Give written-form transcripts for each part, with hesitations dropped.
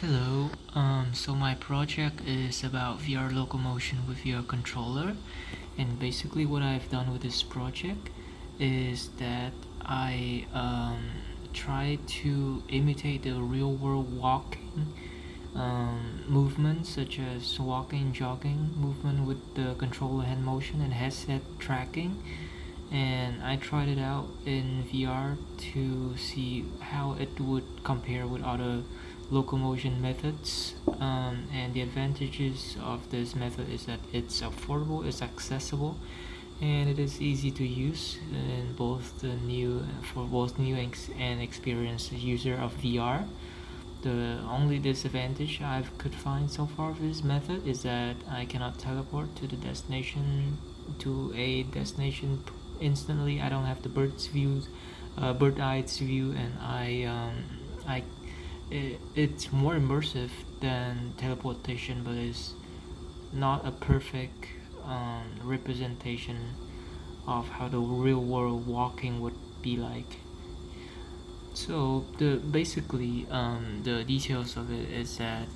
Hello, so my project is about VR locomotion with VR controller, and basically what I've done with this project is that I try to imitate the real world walking movements, such as walking, jogging movement with the controller hand motion and headset tracking. And I tried it out in VR to see how it would compare with other locomotion methods. And the advantages of this method is that it's affordable, it's accessible, and it is easy to use in both the new for both new and experienced user of VR. The only disadvantage I could find so far of this method is that I cannot teleport to a destination instantly. I don't have the bird eyes view, and it's more immersive than teleportation, but it's not a perfect representation of how the real world walking would be like. So the details of it is that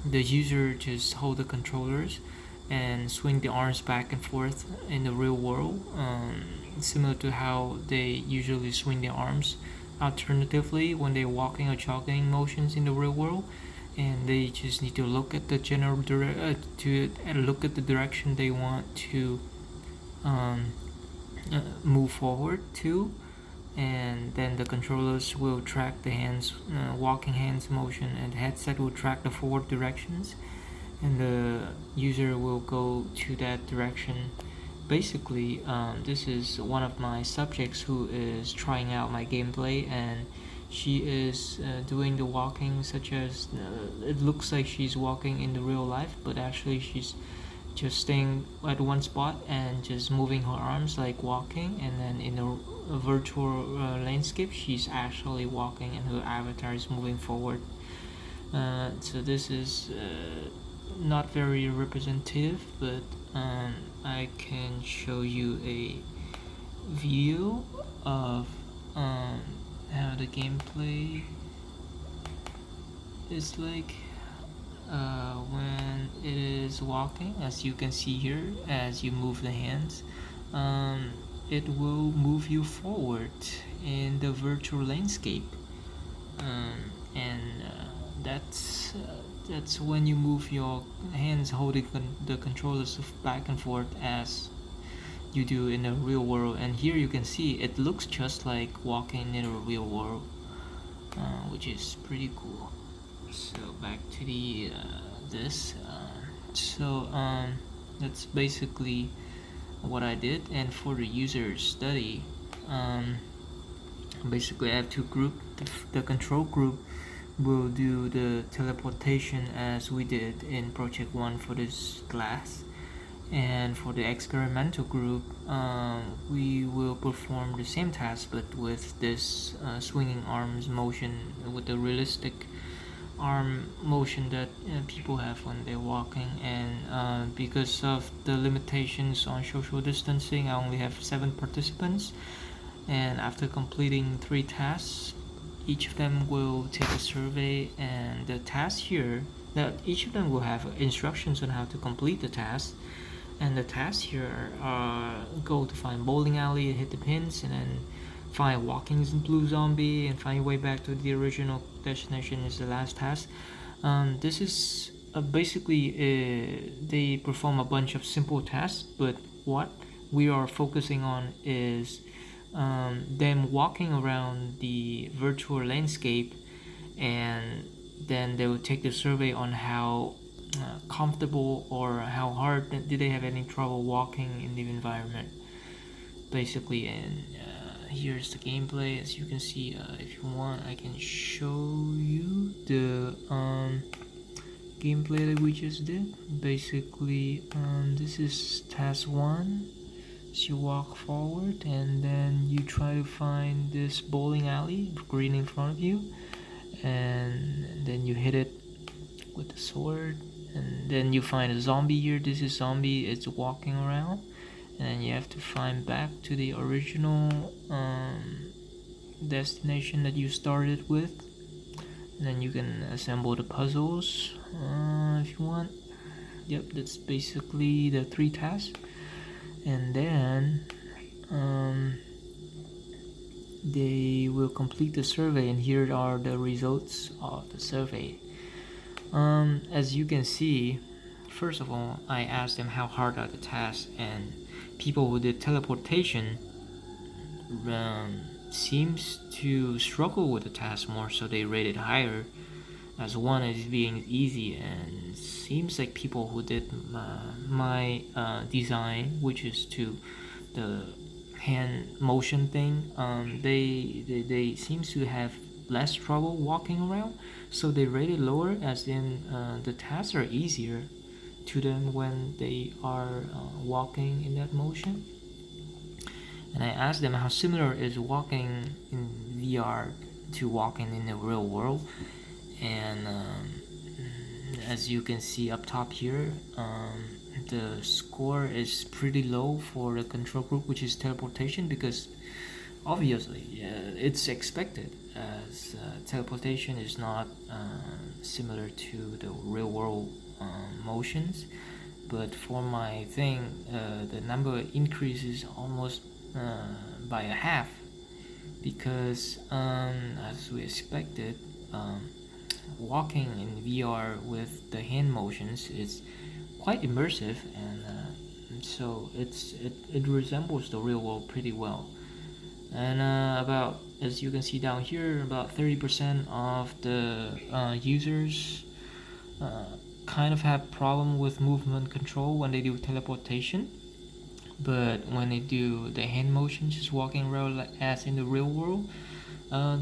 the user just hold the controllers and swing the arms back and forth in the real world, similar to how they usually swing their arms. Alternatively, when they're walking or jogging motions in the real world, and they just need to look at the look at the direction they want to um, move forward to, and then the controllers will track the walking hands motion, and the headset will track the forward directions, and the user will go to that direction. Basically, this is one of my subjects who is trying out my gameplay, and she is doing the walking, such as it looks like she's walking in the real life, but actually she's just staying at one spot and just moving her arms like walking, and then in a virtual landscape she's actually walking and her avatar is moving forward. So this is not very representative, but I can show you a view of how the gameplay is like when it is walking. As you can see here, as you move the hands, it will move you forward in the virtual landscape, and that's when you move your hands holding the controllers back and forth as you do in the real world. And here you can see it looks just like walking in the real world, which is pretty cool. So back to the this that's basically what I did. And for the user study, basically I have two groups. The control group will do the teleportation as we did in project 1 for this class, and for the experimental group, we will perform the same task but with this swinging arms motion, with the realistic arm motion that people have when they're walking. And because of the limitations on social distancing, I only have 7 participants, and after completing 3 tasks, each of them will take a survey. And the task here, that each of them will have instructions on how to complete the task. And the tasks here are go to find bowling alley, hit the pins, and then find walking blue zombie, and find your way back to the original destination is the last task. This is basically they perform a bunch of simple tasks, but what we are focusing on is them walking around the virtual landscape, and then they will take the survey on how comfortable or how hard did they have any trouble walking in the environment, basically. And here's the gameplay. As you can see, if you want, I can show you the gameplay that we just did. Basically, this is task 1. So you walk forward, and then you try to find this bowling alley green in front of you, and then you hit it with the sword, and then you find a zombie here. This is zombie, it's walking around, and then you have to find back to the original destination that you started with. and then you can assemble the puzzles if you want. Yep, that's basically the 3 tasks. And then they will complete the survey, and here are the results of the survey. As you can see, first of all, I asked them how hard are the tasks, and people who did teleportation seems to struggle with the task more, so they rated higher, as one is being easy. And seems like people who did my design, which is to the hand motion thing, they seems to have less trouble walking around, so they rated lower, as in the tasks are easier to them when they are walking in that motion. And I asked them how similar is walking in VR to walking in the real world. And as you can see up top here, the score is pretty low for the control group, which is teleportation, because obviously it's expected, as teleportation is not similar to the real world motions. But for my thing, the number increases almost by a half, because as we expected, walking in VR with the hand motions is quite immersive, and so it resembles the real world pretty well. And about, as you can see down here, about 30% of the users kind of have problem with movement control when they do teleportation, but when they do the hand motions, just walking around as in the real world,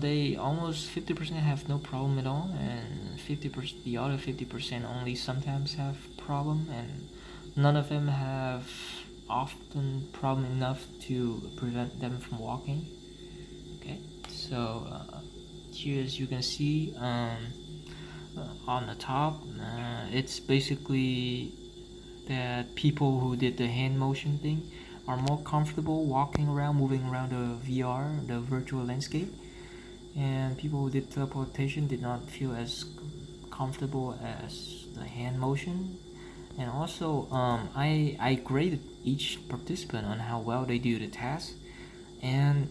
they almost 50% have no problem at all, and 50%, the other 50% only sometimes have problem, and none of them have often problem enough to prevent them from walking. Okay, so here, as you can see, on the top, it's basically that people who did the hand motion thing are more comfortable walking around, moving around the VR, the virtual landscape, and people who did teleportation did not feel as comfortable as the hand motion. And also, I graded each participant on how well they do the task, and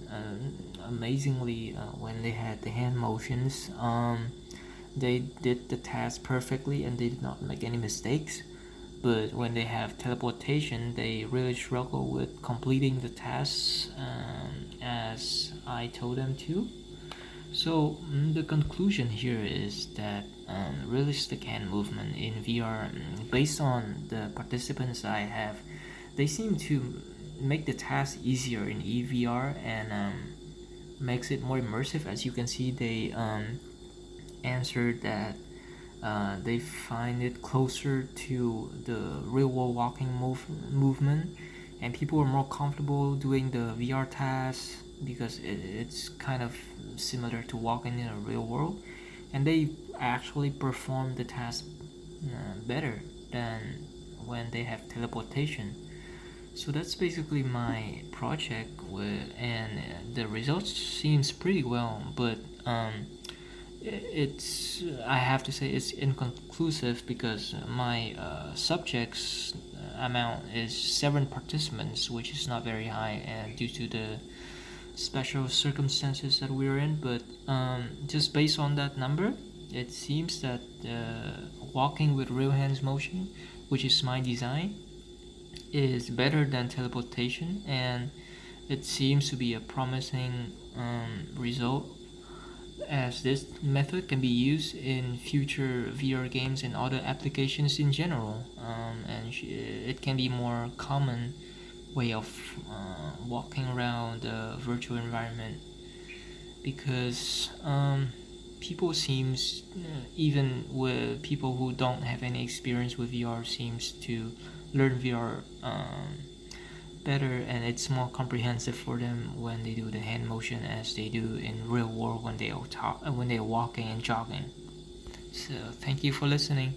amazingly, when they had the hand motions, they did the task perfectly and they did not make any mistakes. But when they have teleportation, they really struggle with completing the tasks as I told them to. So the conclusion here is that realistic hand movement in VR, based on the participants I have, they seem to make the task easier in EVR, and makes it more immersive. As you can see, they answered that they find it closer to the real world walking movement, and people are more comfortable doing the VR tasks because it's kind of similar to walking in a real world, and they actually perform the task better than when they have teleportation. So that's basically my project and the results seems pretty well, but it's, I have to say, it's inconclusive, because my subjects amount is 7 participants, which is not very high, and due to the special circumstances that we're in. But just based on that number, it seems that walking with real hands motion, which is my design, is better than teleportation, and it seems to be a promising result, as this method can be used in future VR games and other applications in general, and it can be more common way of walking around the virtual environment, because people seems, even with people who don't have any experience with VR, seems to learn VR better, and it's more comprehensive for them when they do the hand motion as they do in real world when they are walking and jogging. So thank you for listening.